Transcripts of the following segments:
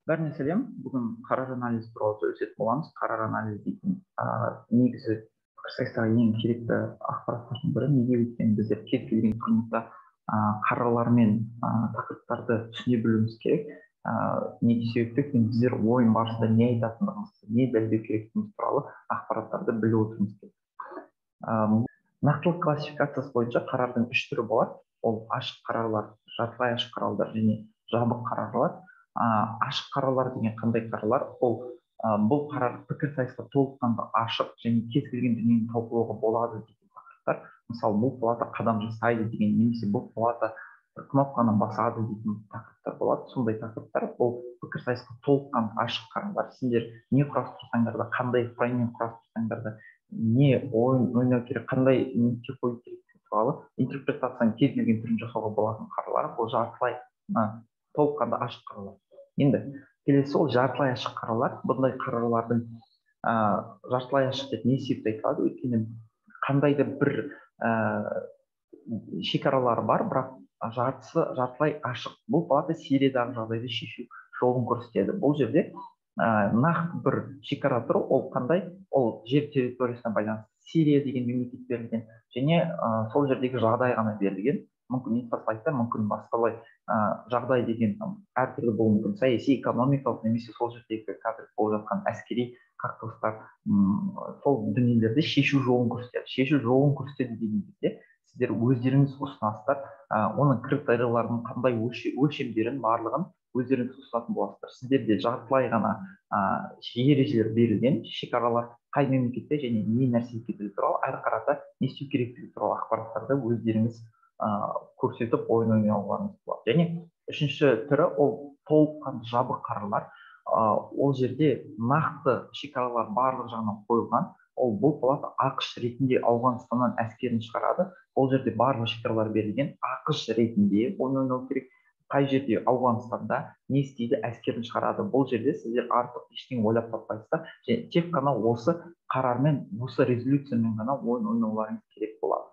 Бәріне сәлем. Бүгін қарар анализ туралы сөйлесетін боламыз. Қарар анализ дейтін негізі пікірсайыстағы ең керекті ақпараттардың бірі. Неге? Өйткені біздер кез келген тұрмыста қарарлар мен тақырыптарды түсіне білуіміз керек. Не себепті біздер ойын барысында не айтатындығымызды, не дәлелдеу керектігіміз туралы ақпараттарды біліп отыруымыз керек. Нақтылық классификациясы бойынша қарардың үш түрі болады. Ол ашық қарарлар, жартылай ашық қарарлар және жабық қарарлар. Ашық қарарлар деген қандай қарарлар? Бұл қарар пікірсайысқа толыққанды ашық және кез келген дүниені талқылауға болады деген тақырыптар. Мысалы, бұл палата қадам жасайды деген, немесе бұл палата кнопканы басады деген тақырыптар болады. Сондай тақырыптар бұл пікірсайысқа толыққанды ашық қарарлар. Сендер не құрастырсаңдар да, қандай фрейммен құрастырсаңдар да, не ойын ойнау керек, қандай нүкте қою керек туралы интерпретацияның кез келген түрін жасауға болатын қарарлар. Бұл жартылай толыққанды ашық қарарлар. Енді келесі ол жартылай ашық қарарлар. Бұндай қарарлардың жартылай ашық деп не себепті айтылады? Өйткені қандай да бір шекаралары бар, бірақ жартысы жартылай ашық. Бұл палата Сириядағы жағдайды шешу жолын көрсетеді. Бұл жерде нақты бір шекара тұр, ол қандай? Ол жер территориясына байланысты Сирия деген мемлекет берілген және сол жердегі жағдай ғана берілген. Мүмкін инфослайдта, мүмкін басқалай жағдай деген әртүрлі болуы мүмкін. Саяси, экономикалық немесе сол жердегі қазір болып жатқан әскери қақтығыстар, сол дүниелерді шешу жолын көрсетеді. Шешу жолын көрсетеді деген кезде сіздер өздеріңіз ұсынасыздар, оның критерияларының қандай өлшемдерін барлығын өздеріңіз ұсынатын боласыздар. Сіздерде жартылай ғана ережелер берілген, шекаралар қай мемлекетте және не нәрсе екендігі туралы, әрі қарата не істеу керектігі туралы ақпараттарды өздеріңіз көрсетіп ойын ойнауларыңыз болады. Және үшінші түрі ол толыққанды жабық қарарлар. Ол жерде нақты шекаралар барлық жағынан қойылған. Бұл палата ақш ретінде Ауғанстаннан әскерін шығарады. Ол жерде барлық шекаралар берілген. ақш ретінде ойын ойнау керек. Қай жерде Ауғанстанда не істейді, әскерін шығарады. Бұл жерде сіздер артық ештеңе ойлап таппайсыздар. Және тек қана осы қарармен, осы резолюциямен ғана ойын ойнауларыңыз керек болады.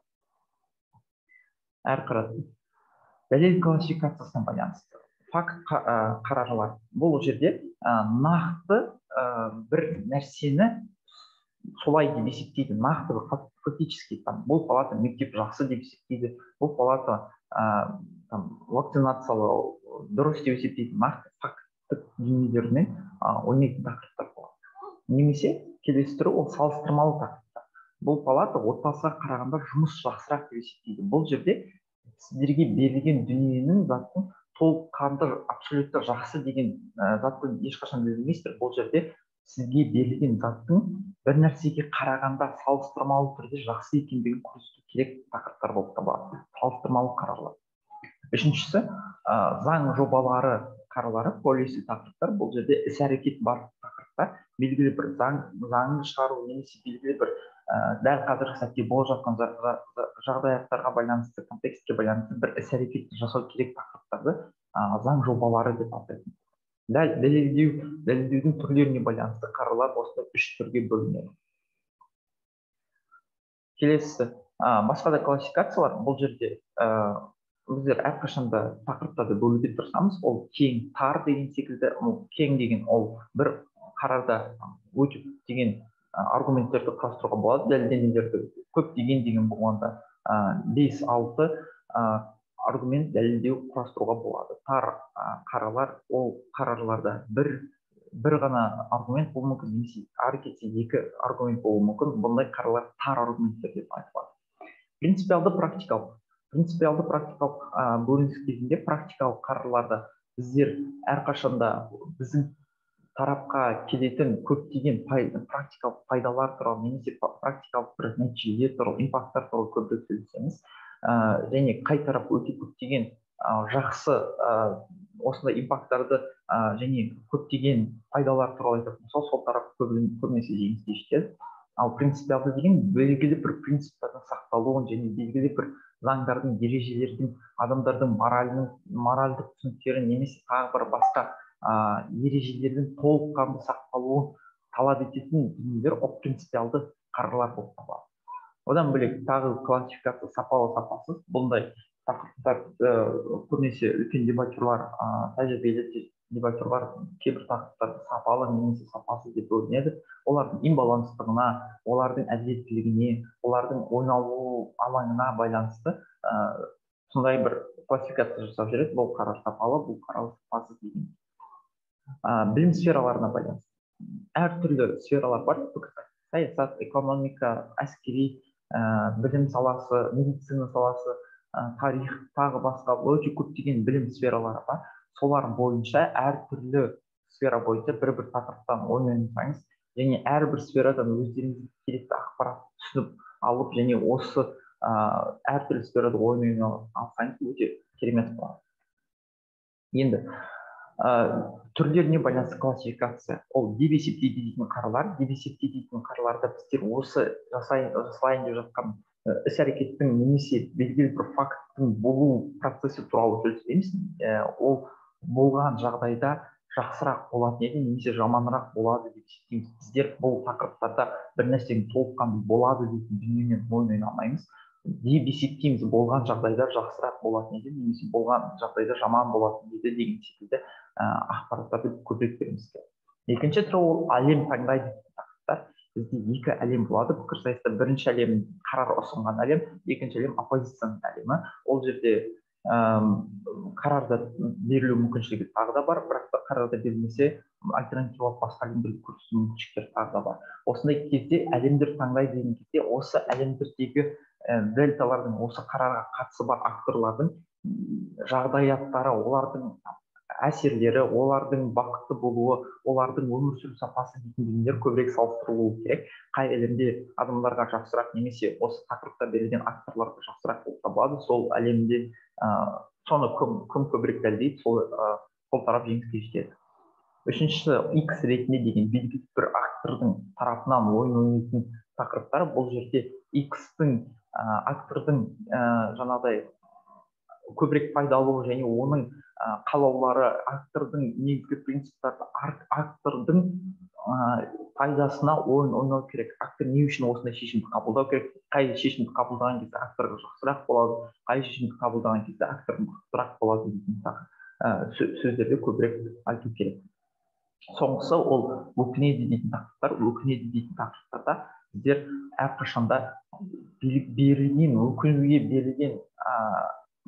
Әрі қарата дәлел классификациясына байланысты факт қарарлар. Бұл жерде нақты бір нәрсені солай деп есептейді, нақты бір фактически бұл палата мектеп жақсы деп есептейді, бұл палата вакцинациялау дұрыс деп есептейді, нақты факттық дүниелермен ойнайтын тақырыптар болады. Немесе келесі түрі ол салыстырмалы тақырыптар. Бұл палата отбасыға қарағанда жұмыс жақсырақ деп есептейді. Бұл жерде сіздерге берілген дүниенің заттың толыққанды абсолютті жақсы деген затты ешқашан білмейсіздер. Бұл жерде сізге берілген заттың бір нәрсеге қарағанда салыстырмалы түрде жақсы екендігін көрсету керек тақырыптар болып табылады. Салыстырмалы қарарлар. Үшіншісі заң жобалары қарарлары, полиси тақырыптар. Бұл жерде іс-әрекет бар тақырыптар. Белгілі бір заң шығару немесе белгілі бір дәл қазіргі сәтте болып жатқан жағдаяттарға байланысты, контекстке байланысты бір іс-әрекетті жасау керек тақырыптарды заң жобалары деп атайды. Дәлелдеудің түрлеріне байланысты қарарлар осындай үш түрге бөлінеді. Келесі басқа да классификациялар. Бұл жерде біздер әрқашанда тақырыптарды бөлуге тырысамыз. Ол кең, тар деген секілді. Кең деген ол бір қарарда өте деген аргументтерді құрастыруға болады. Дәлелдемелерді көп деген болғанда 5-6 аргумент дәлелдеу құрастыруға болады. Тар қарарлар, ол қарарларда бір ғана аргумент болуы мүмкін, немесе ары кетсе 2 аргумент болуы мүмкін. Бұндай қарарлар тар аргументтер деп айтылады. Принципиалды практикалық. Принципиалды практикалық бөлініс кезінде практикалық қарарларды біздер әрқашанда біздің тарапқа келетін көптеген практикалық пайдалар туралы немесе практикалық бір нәтижелер туралы, импакттар туралы көбірек сөйлесеміз, және қай тарап өте көптеген жақсы осындай импакттарды және көптеген пайдалар туралы айтатын болса, сол тарап көбінесе жеңіске жетеді. Ал принципиалды деген белгілі бір принциптердің сақталуын және белгілі бір заңдардың, ережелердің, адамдардың моральдық түсініктерін немесе тағы бір басқа ережелердің толыққанды сақталуын талап ететін дүниелер ол принципиалды қарарлар болып табылады. Одан бөлек тағы классификация сапалы, сапасыз. Бұндай тақырыптар көбінесе үлкен дебатерлар тәжірибеде дебатерлар кейбір тақырыптарды сапалы немесе сапасыз деп бөлінеді. Олардың имбаланстығына, олардың әділеттілігіне, олардың ойналу алаңына байланысты сондай бір классификация жасап жүреді. Бұл қарар сапалы, бұл қарар сапасыз деген. Білім сфераларына байланысты. Әртүрлі сфералар бар. Саясат, экономика, әскери, білім саласы, медицина саласы, тарих, тағы басқа өте көптеген білім сфералары бар. Солар бойынша әртүрлі сфера бойынша бір тақырыптан ойнаңыз және әрбір сферадан өздеріңізге керекті ақпарат түсініп алып және осы әртүрлі сферада ойнай алсаңыз өте керемет болады. Енді түрлеріне байланысты классификация. Ол деп есептейді дейтін қаралар. Деп есептейді дейтін қараларда біздер осы жасайын деп жатқан іс-әрекеттің немесе белгілі бір факттың болу процесі туралы сөйлеспейміз. Ол болған жағдайда жақсырақ болатын еді немесе жаманырақ болады деп есептейміз. Біздер бұл тақырыптарда бір нәрсенің толыққанды болады дейтін дүниемен ойнай алмаймыз. Деп есептейміз болған жағдайда жақсырақ болатын еді немесе болған жағдайда жаман болатын еді деген секілді ақпараттарды көбірек береміз. Екінші түрі ол әлем таңдайды тақырыптар. Бізде екі әлем болады. Пікірсайыста бірінші әлем қарар ұсынған әлем, екінші әлем оппозицияның әлемі. Ол жерде қарарда берілу мүмкіншілігі тағы да бар, бірақ та қарарда берілмесе альтернативалық басқа әлемдерді көрсету мүмкіншіліктері тағы да бар. Осындай кезде әлемдер таңдайды деген кезде осы әлемдердегі дельталардың, осы қарарға қатысы бар акторлардың жағдаяттары, олардың әсерлері, олардың бақытты болуы, олардың өмір сүру сапасы дейтін дүниелер көбірек салыстырылуы керек. Қай әлемде адамдарға жақсырақ немесе осы тақырыпта берілген акторларға жақсырақ болып табылады, сол әлемде соны кім көбірек дәлелдейді, сол тарап жеңіске жетеді. Үшіншісі X ретінде деген белгілі бір актордың тарапынан ойын ойнайтын тақырыптар. Бұл жерде X-тің актордың жаңағыдай көбірек пайдалы және оның қалаулары, актордың негізгі принциптары, актордың пайдасына ойын ойнау керек. Актор не үшін осындай шешімді қабылдау керек? Қай шешімді қабылдаған кезде акторға жақсырақ болады, қай шешімді қабылдаған кезде актор мықтырақ болады дейтін сөздерді көбірек айту керек. Соңғысы ол өкінеді дейтін тақырыптар. Өкінеді дейтін тақырыптарда біздер әрқашанда берілген, өкінуге берілген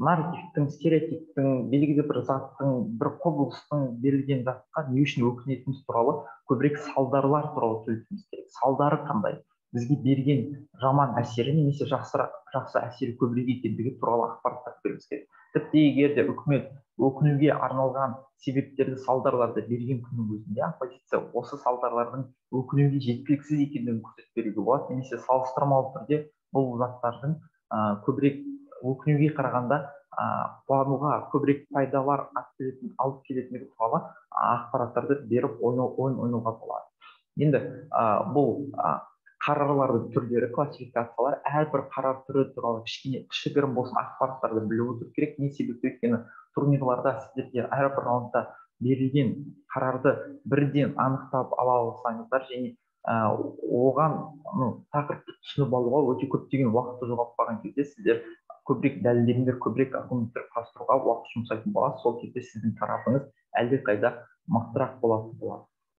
нарративтің, стереотиптің, белгілі бір заттың, бір құбылыстың берілген затқа не үшін өкінетініміз туралы көбірек салдарлар туралы сөйлеуіміз керек. Салдары қандай? Бізге берген жаман әсері немесе жақсы әсері көбірек екендігі туралы ақпараттар беруіміз керек. Тіпті егер де үкімет өкінуге арналған себептерді, салдарларды берген күннің өзінде оппозиция осы салдарлардың өкінуге жеткіліксіз екендігін көрсетіп беруге болады, немесе салыстырмалы түрде бұл заттардың көбірек өкінуге қарағанда қуануға көбірек пайдалар алып келетіндігі туралы ақпараттарды беріп ойын ойнауға болады. Енді бұл қарарлардың түрлері, классификациялар, әрбір қарар түрі туралы кішігірім болсын ақпараттарды біліп отыру керек. Не себепті? Өйткені турнирларда сіздерге әрбір раундта берілген қарарды бірден анықтап ала алсаңыздар және оған тақырыпты түсініп алуға өте көптеген уақытты жоғалтпаған кезде сіздер көбірек дәлелдеңдер, көбірек аргументтер құрастыруға уақыт жұмсайтын боласыз. Сол кезде сіздің тарапыңыз әлдеқайда мықтырақ болатын болады.